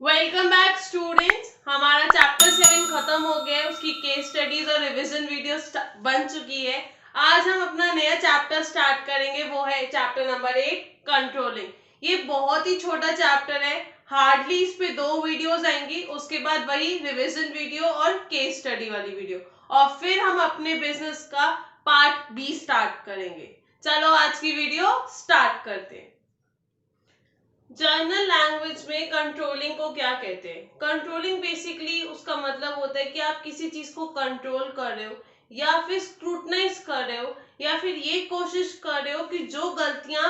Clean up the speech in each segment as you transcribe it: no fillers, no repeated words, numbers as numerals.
Welcome back students. हमारा chapter 7 खत्म हो गया है, उसकी केस स्टडीज और रिवीजन वीडियोस बन चुकी है। आज हम अपना नया चैप्टर स्टार्ट करेंगे, वो है चैप्टर नंबर 8 कंट्रोलिंग। ये बहुत ही छोटा चैप्टर है, हार्डली इस पे 2 वीडियोस आएंगी, उसके बाद वही रिवीजन वीडियो और केस स्टडी वाली वीडियो, और फिर हम अपने बिजनेस का पार्ट बी स्टार्ट करेंगे। चलो आज की वीडियो स्टार्ट करते हैं। जर्नल लैंग्वेज में कंट्रोलिंग को क्या कहते हैं? कंट्रोलिंग बेसिकली उसका मतलब होता है कि आप किसी चीज को कंट्रोल कर रहे हो, या फिर स्क्रूटनाइज कर रहे हो, या फिर ये कोशिश कर रहे हो कि जो गलतियां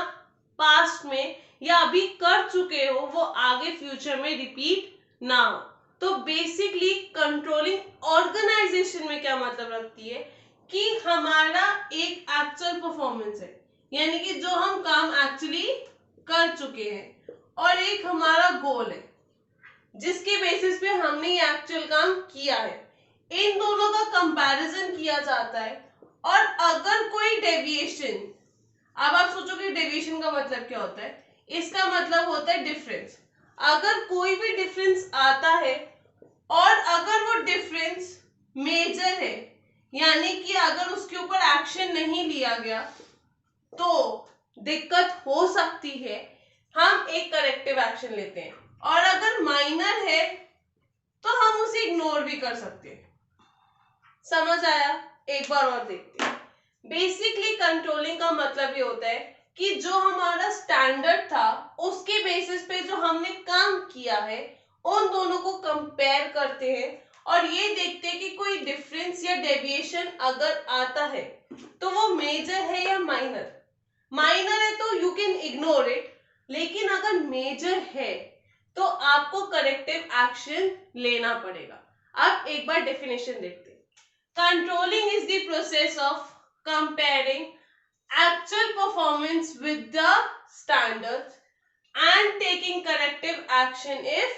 पास्ट में या अभी कर चुके हो वो आगे फ्यूचर में रिपीट ना हो। तो बेसिकली कंट्रोलिंग ऑर्गेनाइजेशन में क्या मतलब रखती है कि हमारा एक एक्चुअल परफॉर्मेंस है, यानी कि जो हम काम एक्चुअली कर चुके हैं, और एक हमारा गोल है जिसके बेसिस पे हमने ये एक्चुअल काम किया है। इन दोनों का कंपैरिजन किया जाता है, और अगर कोई डेविएशन, अब आप सोचोगे डेविएशन का मतलब क्या होता है? इसका मतलब होता है डिफरेंस। अगर कोई भी डिफरेंस आता है और अगर वो डिफरेंस मेजर है, यानी कि अगर उसके ऊपर एक्शन नहीं लिया गया तो दिक्कत हो सकती है, हम एक करेक्टिव एक्शन लेते हैं। और अगर माइनर है तो हम उसे इग्नोर भी कर सकते हैं। समझ आया? एक बार और देखते हैं। बेसिकली कंट्रोलिंग का मतलब ये होता है कि जो हमारा स्टैंडर्ड था उसके बेसिस पे जो हमने काम किया है उन दोनों को कंपेयर करते हैं, और ये देखते हैं कि कोई डिफरेंस या डेविएशन अगर आता है तो वो मेजर है या माइनर। माइनर है तो यू कैन इग्नोर इट, लेकिन अगर मेजर है तो आपको करेक्टिव एक्शन लेना पड़ेगा। अब एक बार डेफिनेशन देखते हैं। Controlling is the process of comparing actual performance with the standards and taking corrective action if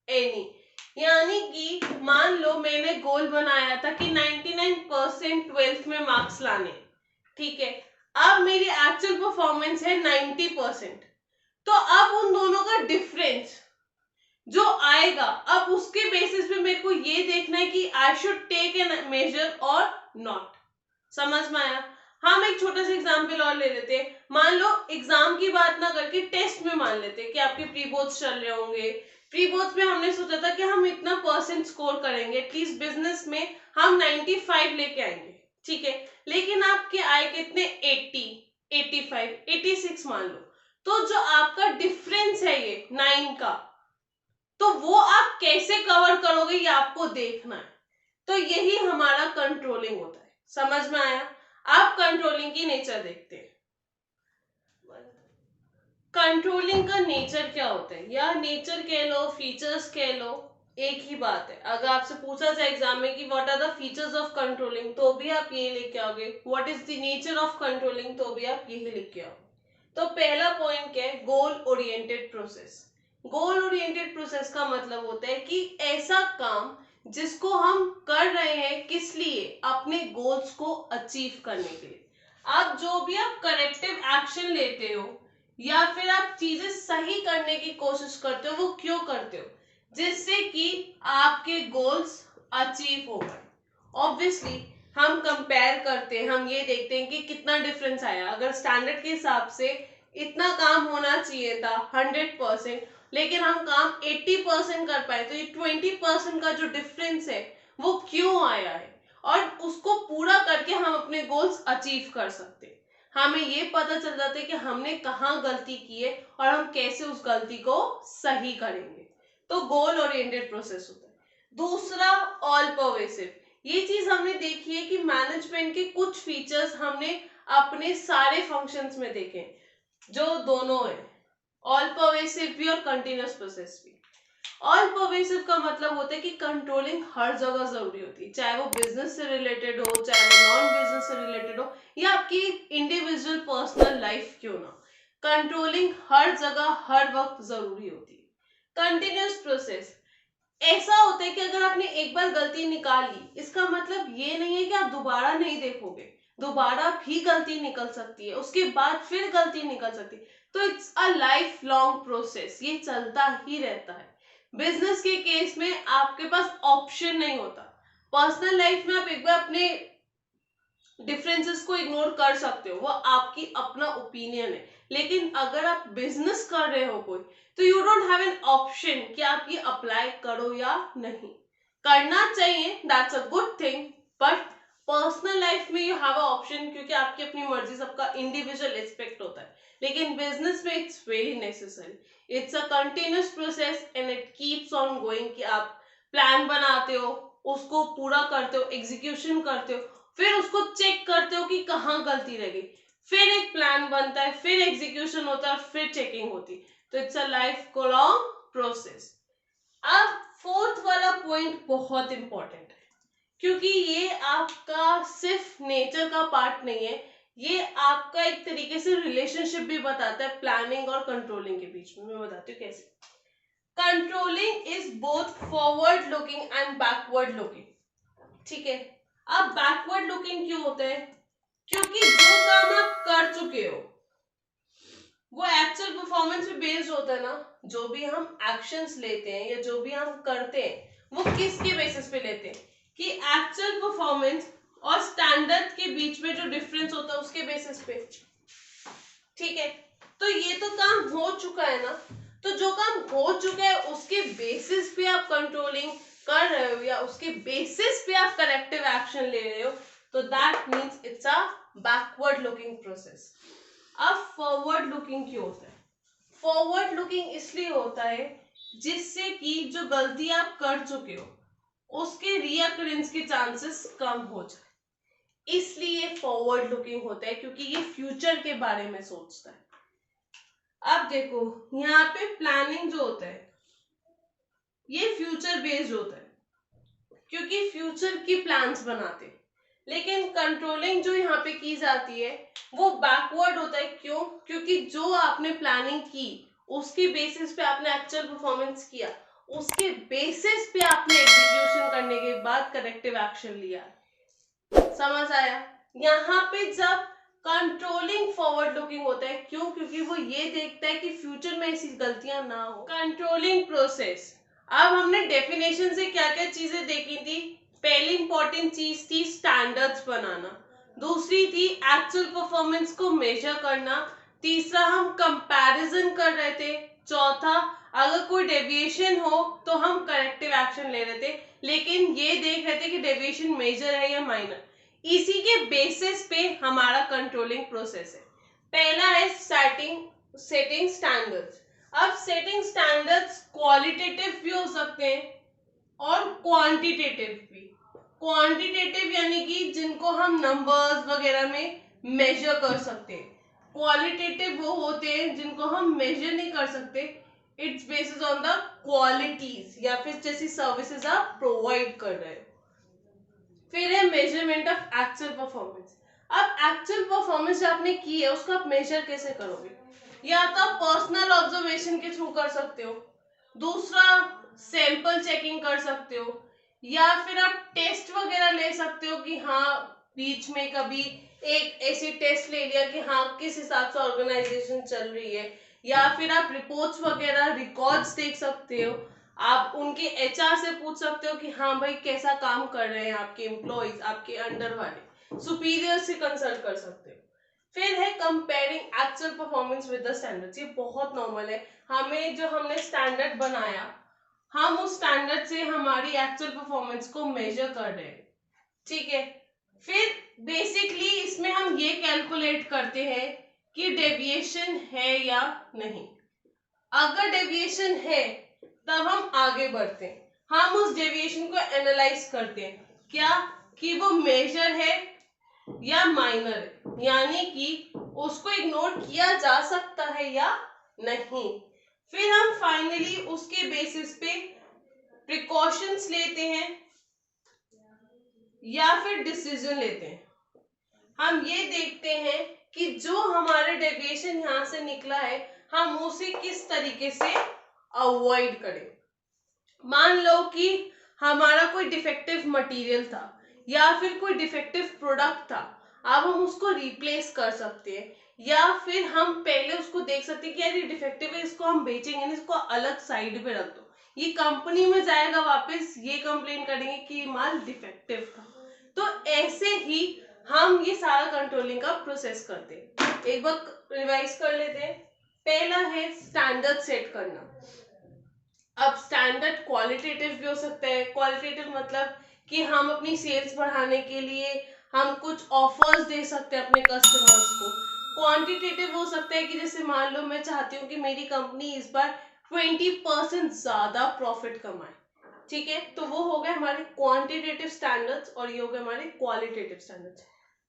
any. यानी कि मान लो मैंने गोल बनाया था कि 99% 12th में मार्क्स लाने, ठीक है। अब मेरी एक्चुअल परफॉर्मेंस है 90%, तो अब उन दोनों का डिफरेंस जो आएगा, अब उसके बेसिस पे मेरे को ये देखना है कि I should take an major or not. समझ में आया? हम एक छोटा सा एग्जाम्पल और ले लेते हैं। मान लो एग्जाम की बात ना करके टेस्ट में मान लेते हैं कि आपके प्री बोर्ड्स चल रहे होंगे। प्री बोर्ड्स में हमने सोचा था कि हम इतना परसेंट स्कोर करेंगे, एटलीस्ट बिजनेस में हम 95 लेके आएंगे, ठीक है। लेकिन आपके आए कितने? 80, 85, 86 मान लो। तो जो आपका डिफरेंस है ये 9 का, तो वो आप कैसे कवर करोगे ये आपको देखना है। तो यही हमारा कंट्रोलिंग होता है। समझ में आया? आप कंट्रोलिंग की नेचर देखते हैं। कंट्रोलिंग का नेचर क्या होता है, या नेचर कह लो, फीचर्स कह लो, एक ही बात है। अगर आपसे पूछा जाए एग्जाम में कि what are the features of controlling, तो भी आप ये लिख के आओगे। What is the nature of controlling, तो भी आप यही लिख के आओगे। तो पहला पॉइंट क्या है? Goal oriented process. Goal oriented process का मतलब होता है कि ऐसा काम जिसको हम कर रहे हैं किस लिए? अपने गोल्स को अचीव करने के लिए। आप जो भी आप करेक्टिव एक्शन लेते हो या फिर आप चीजें सही करने की कोशिश करते हो, वो क्यों करते हो? जिससे कि आपके गोल्स अचीव हो गए। ऑब्वियसली हम कंपेयर करते हैं, हम ये देखते हैं कि कितना डिफरेंस आया। अगर स्टैंडर्ड के हिसाब से इतना काम होना चाहिए था 100%, लेकिन हम काम 80% कर पाए, तो ये 20% का जो डिफरेंस है वो क्यों आया है, और उसको पूरा करके हम अपने गोल्स अचीव कर सकते हैं। हमें ये पता चल जाता है कि हमने कहाँ गलती की है और हम कैसे उस गलती को सही करेंगे। तो गोल ओरिएंटेड प्रोसेस होता है। दूसरा, ऑल परवेसिव। ये चीज हमने देखी है कि मैनेजमेंट के कुछ फीचर्स हमने अपने सारे फंक्शंस में देखे, जो दोनों है, ऑल परवेसिव भी और कंटिन्यूअस प्रोसेस भी। ऑल परवेसिव का मतलब होता है कि कंट्रोलिंग हर जगह जरूरी होती है, चाहे वो बिजनेस से रिलेटेड हो, चाहे वो नॉन बिजनेस से रिलेटेड हो, या आपकी इंडिविजुअल पर्सनल लाइफ क्यों ना, कंट्रोलिंग हर जगह हर वक्त जरूरी होती है। कंटिन्यूअस प्रोसेस ऐसा होता है कि अगर आपने एक बार गलती निकाल ली, इसका मतलब ये नहीं है कि आप दोबारा नहीं देखोगे, दोबारा भी गलती निकल सकती है, उसके बाद फिर गलती निकल सकती है। तो it's a life long process, ये चलता ही रहता है। बिजनेस के केस में आपके पास ऑप्शन नहीं होता। पर्सनल लाइफ में आप एक बार अपने डिफरेंसेस को इग्नोर कर सकते हो, वो आपकी अपना ओपिनियन है। लेकिन अगर आप बिजनेस कर रहे हो कोई, तो you don't have an option कि आप ये अप्लाई करो या नहीं। करना चाहिए, that's a good thing, but personal life में यू हैव अ ऑप्शन, क्योंकि आपकी अपनी मर्जी, सबका इंडिविजुअल एस्पेक्ट होता है। लेकिन बिजनेस में it's very necessary, it's a continuous process and it keeps on going, कि आप प्लान बनाते हो, उसको पूरा करते हो, एग्जीक्यूशन करते हो, फिर उसको चेक करते हो कि कहाँ गलती रह गई, फिर एक प्लान बनता है, फिर एग्जीक्यूशन होता है और फिर चेकिंग होती है। तो इट्स अ लाइफ को लॉन्ग प्रोसेस। अब फोर्थ वाला पॉइंट बहुत इंपॉर्टेंट है, क्योंकि ये आपका सिर्फ नेचर का पार्ट नहीं है, ये आपका एक तरीके से रिलेशनशिप भी बताता है प्लानिंग और कंट्रोलिंग के बीच में। मैं बताती हूँ कैसे। Controlling is both forward looking and backward looking, ठीक है। अब बैकवर्ड लुकिंग क्यों होता है? क्योंकि जो काम आप कर चुके हो वो एक्चुअल परफॉर्मेंस पे बेस्ड होता है ना। जो भी हम एक्शंस लेते हैं या जो भी हम करते हैं वो किसके बेसिस पे लेते हैं, कि एक्चुअल परफॉर्मेंस और स्टैंडर्ड के बीच में जो डिफरेंस होता है उसके बेसिस पे, ठीक है। तो ये तो काम हो चुका है ना, तो जो काम हो चुका है उसके बेसिस पे आप कंट्रोलिंग कर रहे हो या उसके बेसिस पे आप करेक्टिव एक्शन ले रहे हो, तो that means it's a backward looking process. अब फॉरवर्ड लुकिंग क्यों होता है? फॉरवर्ड लुकिंग इसलिए होता है जिससे कि जो गलती आप कर चुके हो उसके रीअकरेंस के चांसेस कम हो जाए, इसलिए फॉरवर्ड लुकिंग होता है, क्योंकि ये फ्यूचर के बारे में सोचता है। अब देखो, यहाँ पे प्लानिंग जो होता है ये फ्यूचर बेस्ड होता है, क्योंकि फ्यूचर की प्लान्स बनाते हैं। लेकिन कंट्रोलिंग जो यहाँ पे की जाती है वो बैकवर्ड होता है। क्यों? क्योंकि जो आपने प्लानिंग की उसके बेसिस पे आपने एक्चुअल परफॉर्मेंस किया, उसके बेसिस पे आपने एग्जीक्यूशन करने के बाद करेक्टिव एक्शन लिया। समझ आया? यहाँ पे जब कंट्रोलिंग फॉरवर्ड लुकिंग होता है, क्यों? क्योंकि वो ये देखता है कि फ्यूचर में ऐसी गलतियां ना हो। कंट्रोलिंग प्रोसेस, अब हमने डेफिनेशन से क्या क्या चीजें देखी थी। पहली इंपॉर्टेंट चीज थी स्टैंडर्ड्स बनाना, दूसरी थी एक्चुअल परफॉर्मेंस को मेजर करना, तीसरा हम कंपैरिजन कर रहे थे, चौथा अगर कोई डेविएशन हो तो हम करेक्टिव एक्शन ले रहे थे, लेकिन ये देख रहे थे कि डेविएशन मेजर है या माइनर। इसी के बेसिस पे हमारा कंट्रोलिंग प्रोसेस है। पहला है सेटिंग स्टैंडर्ड्स। अब सेटिंग स्टैंडर्ड्स क्वालिटेटिव भी हो सकते हैं और क्वांटिटेटिव भी। क्वांटिटेटिव यानी कि जिनको हम नंबर्स वगैरह में मेजर कर सकते हैं, क्वालिटेटिव वो होते हैं जिनको हम मेजर नहीं कर सकते, it's basis on the qualities या फिर जैसी सर्विसेज आप प्रोवाइड कर रहे हो। फिर है मेजरमेंट ऑफ एक्चुअल परफॉर्मेंस। अब एक्चुअल परफॉर्मेंस जो आपने की है उसको आप मेजर कैसे करोगे? या तो आप पर्सनल ऑब्जर्वेशन के थ्रू कर सकते हो, दूसरा सैंपल चेकिंग कर सकते हो, या फिर आप टेस्ट वगैरह ले सकते हो कि हाँ बीच में कभी एक ऐसी टेस्ट ले लिया कि हाँ किस हिसाब से ऑर्गेनाइजेशन चल रही है, या फिर आप रिपोर्ट्स वगैरह रिकॉर्ड्स देख सकते हो, आप उनके एचआर से पूछ सकते हो कि हाँ भाई कैसा काम कर रहे हैं आपके एम्प्लॉइज, आपके अंडर वाले सुपीरियर से कंसल्ट कर सकते हो। फिर है comparing actual performance with the standards. ये बहुत नॉर्मल है, हमें जो हमने स्टैंडर्ड बनाया हम उस स्टैंडर्ड से हमारी एक्चुअल परफॉर्मेंस को मेजर कर रहे हैं, ठीक है। फिर बेसिकली इसमें हम ये कैलकुलेट करते हैं कि डेविएशन है या नहीं। अगर डेविएशन है तब हम आगे बढ़ते हैं, हम उस डेविएशन को एनालाइज करते हैं, क्या कि वो मेजर है या माइनर है, यानी कि उसको इग्नोर किया जा सकता है या नहीं। फिर हम फाइनली उसके बेसिस पे प्रिकॉशंस लेते हैं या फिर डिसीजन लेते हैं। हम ये देखते हैं कि जो हमारे डेविएशन यहाँ से निकला है हम उसे किस तरीके से अवॉइड करें। मान लो कि हमारा कोई डिफेक्टिव मटेरियल था या फिर कोई डिफेक्टिव प्रोडक्ट था, अब हम उसको रिप्लेस कर सकते हैं, या फिर हम पहले उसको देख सकते हैं कि यार ये डिफेक्टिव है, इसको हम बेचेंगे नहीं, इसको अलग साइड पे रख दो, ये कंपनी में जाएगा, वापस ये कंप्लेन करेंगे कि माल डिफेक्टिव था। तो ऐसे ही हम ये सारा कंट्रोलिंग का प्रोसेस करते हैं। एक बार रिवाइज कर लेते हैं। पहला है स्टैंडर्ड सेट करना। अब स्टैंडर्ड क्वालिटेटिव भी हो सकता है। क्वालिटेटिव मतलब कि हम अपनी सेल्स बढ़ाने के लिए हम कुछ ऑफर्स दे सकते हैं अपने कस्टमर्स को। क्वांटिटेटिव हो सकता है कि जैसे मान लो मैं चाहती हूँ कि मेरी कंपनी इस बार 20% ज्यादा प्रॉफिट कमाए, ठीक है, तो वो हो गए हमारे क्वांटिटेटिव स्टैंडर्ड्स और ये हो गए हमारे क्वालिटेटिव स्टैंडर्ड्स।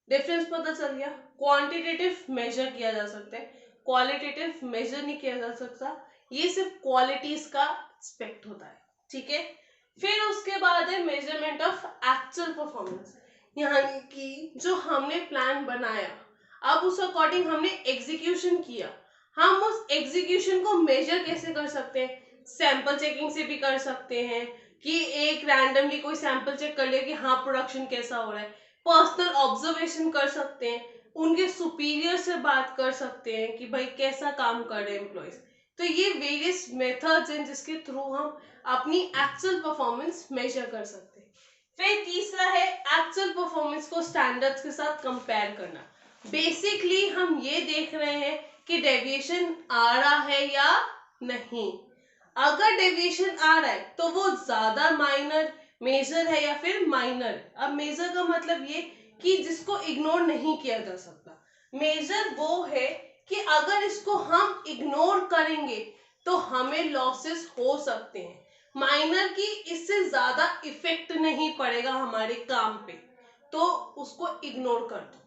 डिफरेंस पता चल गया। क्वांटिटेटिव मेजर किया जा सकता है, क्वालिटेटिव मेजर नहीं किया जा सकता। ये सिर्फ क्वालिटीज का एस्पेक्ट होता है, ठीक है। फिर उसके बाद है मेजरमेंट ऑफ एक्चुअल परफॉर्मेंस, यानी कि जो हमने प्लान बनाया, अब उस अकॉर्डिंग हमने एग्जीक्यूशन किया, हम उस एग्जीक्यूशन को मेजर कैसे कर सकते हैं? सैंपल चेकिंग से भी कर सकते हैं कि एक रैंडमली कोई सैंपल चेक कर ले कि हाँ प्रोडक्शन कैसा हो रहा है। पर्सनल ऑब्जर्वेशन कर सकते हैं, उनके सुपीरियर से बात कर सकते हैं कि भाई कैसा काम कर रहे हैं एम्प्लॉयज। तो ये वेरियस मेथड्स हैं जिसके थ्रू हम अपनी एक्चुअल परफॉर्मेंस मेजर कर सकते हैं। फिर तीसरा है एक्चुअल परफॉर्मेंस को स्टैंडर्ड्स के साथ कंपेयर करना। बेसिकली हम ये देख रहे हैं कि डेविएशन आ रहा है या नहीं। अगर डेविएशन आ रहा है तो वो ज्यादा माइनर मेजर है या फिर माइनर है। अब मेजर का मतलब ये कि जिसको इग्नोर नहीं किया जा सकता। मेजर वो है कि अगर इसको हम इग्नोर करेंगे तो हमें लॉसेस हो सकते हैं। माइनर की इससे ज्यादा इफेक्ट नहीं पड़ेगा हमारे काम पे, तो उसको इग्नोर कर दो।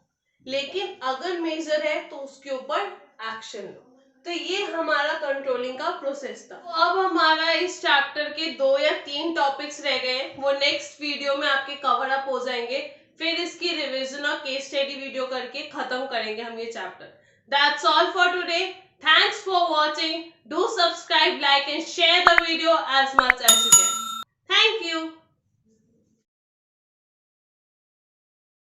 लेकिन अगर मेजर है तो उसके ऊपर एक्शन लो। तो ये हमारा कंट्रोलिंग का प्रोसेस था। तो अब हमारा इस चैप्टर के 2 या 3 टॉपिक्स रह गए, वो नेक्स्ट वीडियो में आपके कवर अप हो जाएंगे। फिर इसकी रिवीजन और केस स्टडी वीडियो करके खत्म करेंगे हम ये chapter. That's all for today. Thanks for watching. Do subscribe, like and share the video as much as you can.